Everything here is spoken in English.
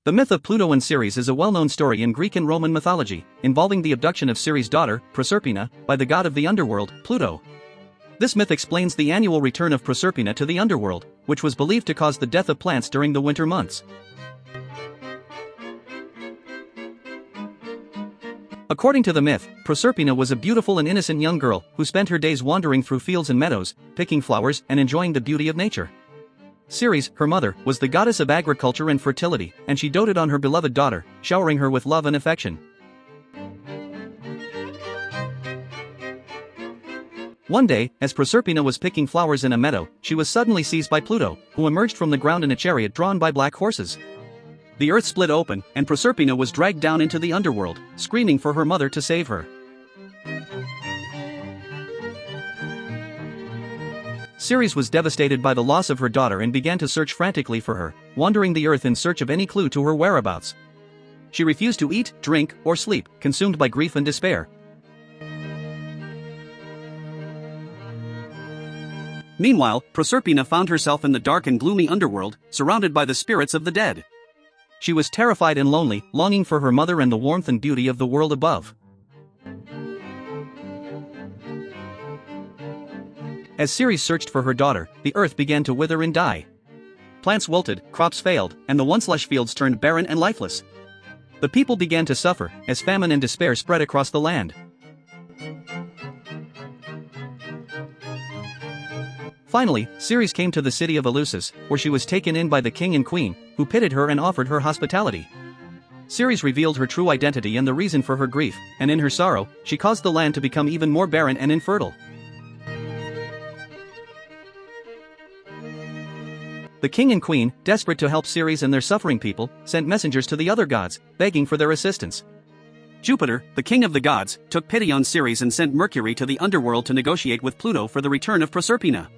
The myth of Pluto and Ceres is a well-known story in Greek and Roman mythology, involving the abduction of Ceres' daughter, Proserpina, by the god of the underworld, Pluto. This myth explains the annual return of Proserpina to the underworld, which was believed to cause the death of plants during the winter months. According to the myth, Proserpina was a beautiful and innocent young girl who spent her days wandering through fields and meadows, picking flowers and enjoying the beauty of nature. Ceres, her mother, was the goddess of agriculture and fertility, and she doted on her beloved daughter, showering her with love and affection. One day, as Proserpina was picking flowers in a meadow, she was suddenly seized by Pluto, who emerged from the ground in a chariot drawn by black horses. The earth split open, and Proserpina was dragged down into the underworld, screaming for her mother to save her. Ceres was devastated by the loss of her daughter and began to search frantically for her, wandering the earth in search of any clue to her whereabouts. She refused to eat, drink, or sleep, consumed by grief and despair. Meanwhile, Proserpina found herself in the dark and gloomy underworld, surrounded by the spirits of the dead. She was terrified and lonely, longing for her mother and the warmth and beauty of the world above. As Ceres searched for her daughter, the earth began to wither and die. Plants wilted, crops failed, and the once lush fields turned barren and lifeless. The people began to suffer, as famine and despair spread across the land. Finally, Ceres came to the city of Eleusis, where she was taken in by the king and queen, who pitied her and offered her hospitality. Ceres revealed her true identity and the reason for her grief, and in her sorrow, she caused the land to become even more barren and infertile. The king and queen, desperate to help Ceres and their suffering people, sent messengers to the other gods, begging for their assistance. Jupiter, the king of the gods, took pity on Ceres and sent Mercury to the underworld to negotiate with Pluto for the return of Proserpina.